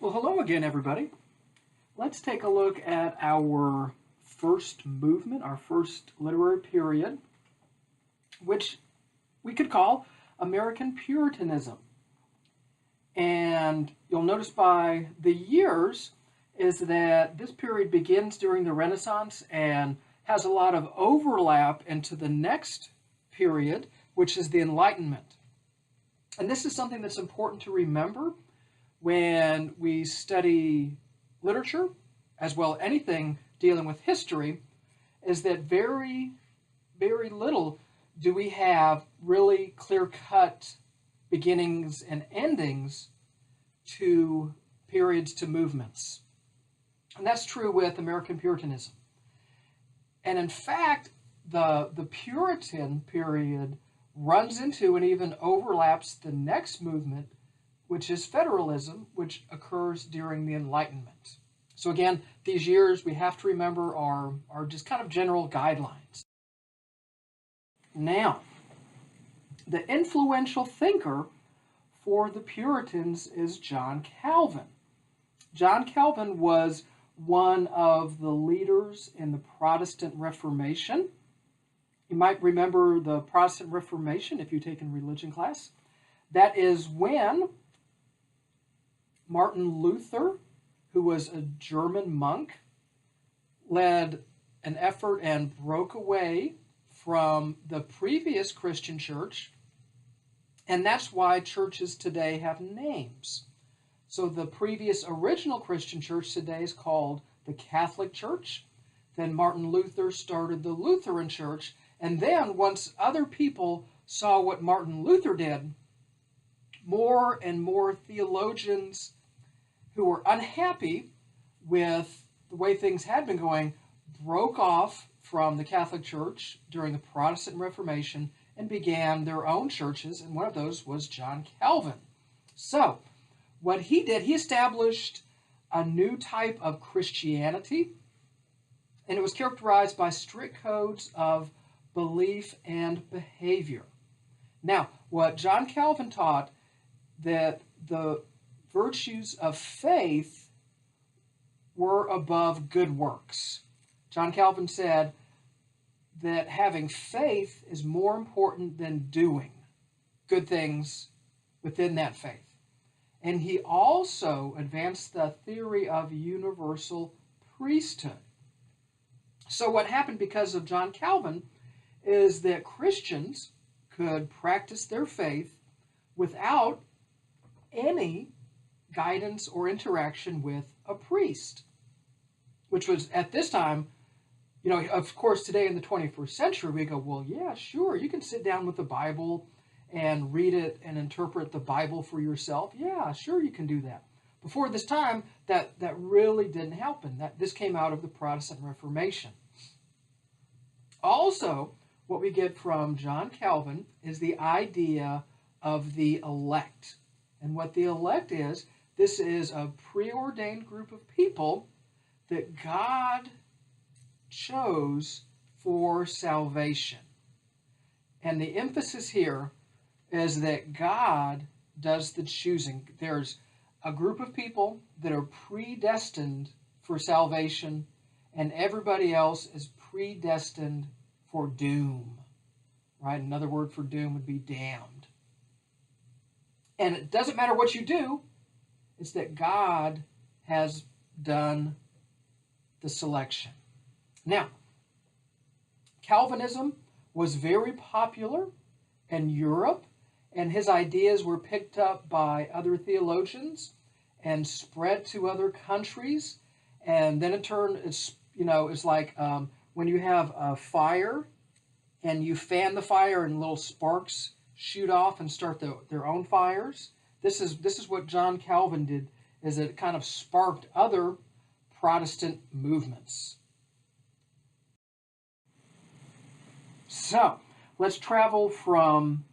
Well, hello again, everybody. Let's take a look at our first movement, our first literary period, which we could call American Puritanism. And you'll notice by the years is that this period begins during the Renaissance and has a lot of overlap into the next period, which is the Enlightenment. And this is something that's important to remember when we study literature, as well as anything dealing with history, is that very, very little do we have really clear-cut beginnings and endings to periods, to movements. And that's true with American Puritanism. And in fact, the Puritan period runs into and even overlaps the next movement, which is federalism, which occurs during the Enlightenment. So again, these years we have to remember are just kind of general guidelines. Now, the influential thinker for the Puritans is John Calvin. John Calvin was one of the leaders in the Protestant Reformation. You might remember the Protestant Reformation if you've taken religion class. That is when Martin Luther, who was a German monk, led an effort and broke away from the previous Christian church, and that's why churches today have names. So the previous original Christian church today is called the Catholic Church. Then Martin Luther started the Lutheran Church, and then once other people saw what Martin Luther did, more and more theologians who were unhappy with the way things had been going broke off from the Catholic Church during the Protestant Reformation and began their own churches, and one of those was John Calvin. So, what he did, he established a new type of Christianity, and it was characterized by strict codes of belief and behavior. Now, what John Calvin taught, that the virtues of faith were above good works. John Calvin said that having faith is more important than doing good things within that faith. And he also advanced the theory of universal priesthood. So what happened because of John Calvin is that Christians could practice their faith without any guidance or interaction with a priest, which was at this time, of course, today in the 21st century, we go, well, yeah, sure, you can sit down with the Bible and read it and interpret the Bible for yourself. Yeah, sure, you can do that. Before this time, that really didn't happen. This came out of the Protestant Reformation. Also, what we get from John Calvin is the idea of the elect. And what the elect is, this is a preordained group of people that God chose for salvation. And the emphasis here is that God does the choosing. There's a group of people that are predestined for salvation, and everybody else is predestined for doom. Right? Another word for doom would be damned. And it doesn't matter what you do, it's that God has done the selection. Now, Calvinism was very popular in Europe, and his ideas were picked up by other theologians and spread to other countries. And then in turn, it's like when you have a fire and you fan the fire and little sparks shoot off and start their own fires. This is what John Calvin did, is it kind of sparked other Protestant movements. So, let's travel from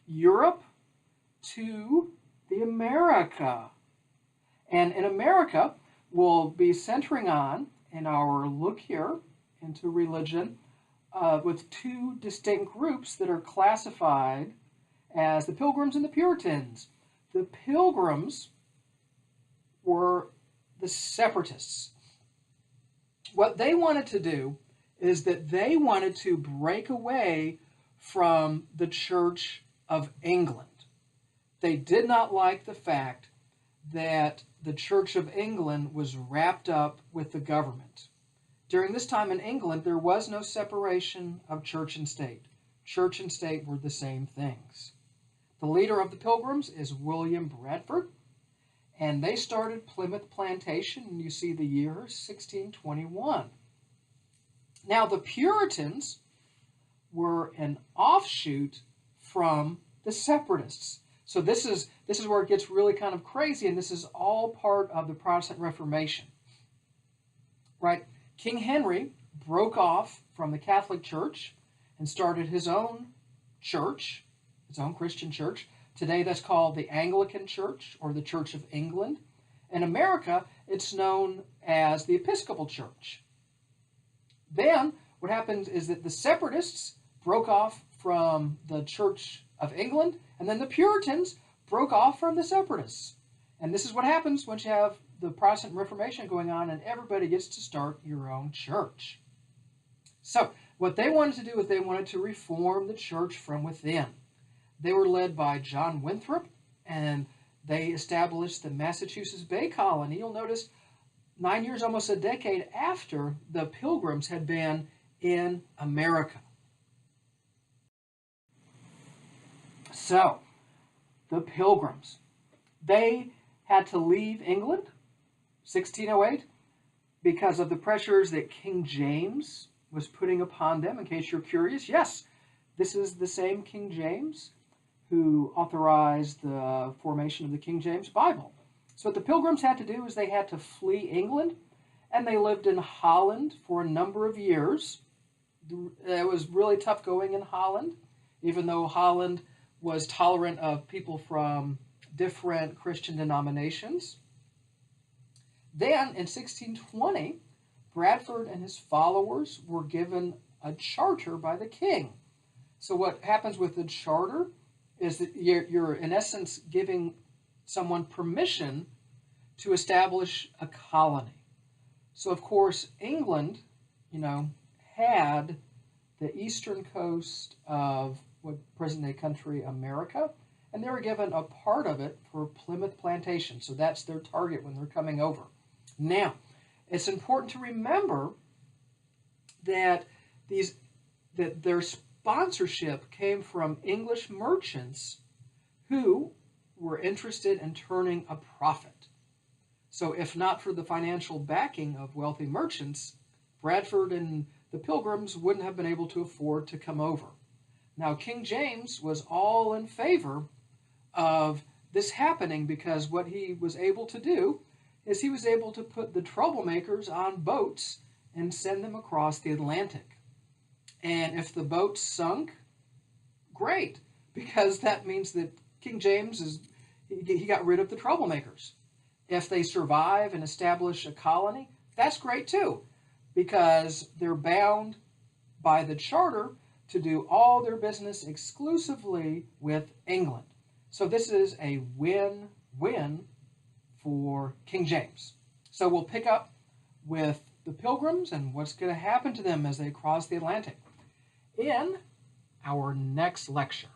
Europe to the America. And in America, we'll be centering on, in our look here into religion, with two distinct groups that are classified as the Pilgrims and the Puritans. The Pilgrims were the separatists. What they wanted to do is that they wanted to break away from the Church of England. They did not like the fact that the Church of England was wrapped up with the government. During this time in England, there was no separation of church and state. Church and state were the same things. The leader of the Pilgrims is William Bradford, and they started Plymouth Plantation, and you see the year 1621. Now, the Puritans were an offshoot from the Separatists. So this is where it gets really kind of crazy, and this is all part of the Protestant Reformation. Right? King Henry broke off from the Catholic Church and started his own church, his own Christian church. Today that's called the Anglican Church or the Church of England. In America, it's known as the Episcopal Church. Then what happens is that the Separatists broke off from the Church of England, and then the Puritans broke off from the Separatists. And this is what happens once you have the Protestant Reformation going on and everybody gets to start your own church. So what they wanted to do is they wanted to reform the church from within. They were led by John Winthrop, and they established the Massachusetts Bay Colony. You'll notice 9 years, almost a decade after the Pilgrims had been in America. So, the Pilgrims, they had to leave England, 1608, because of the pressures that King James was putting upon them. In case you're curious, yes, this is the same King James who authorized the formation of the King James Bible. So what the Pilgrims had to do is they had to flee England, and they lived in Holland for a number of years. It was really tough going in Holland, even though Holland was tolerant of people from different Christian denominations. Then, in 1620, Bradford and his followers were given a charter by the king. So what happens with the charter is that you're in essence giving someone permission to establish a colony. So of course England, had the eastern coast of what present-day country America, and they were given a part of it for Plymouth Plantation. So that's their target when they're coming over. Now, it's important to remember that their sponsorship came from English merchants who were interested in turning a profit. So if not for the financial backing of wealthy merchants, Bradford and the Pilgrims wouldn't have been able to afford to come over. Now, King James was all in favor of this happening because what he was able to do is he was able to put the troublemakers on boats and send them across the Atlantic. And if the boats sunk, great, because that means that King James he got rid of the troublemakers. If they survive and establish a colony, that's great too, because they're bound by the charter to do all their business exclusively with England. So this is a win-win for King James. So we'll pick up with the Pilgrims and what's going to happen to them as they cross the Atlantic in our next lecture.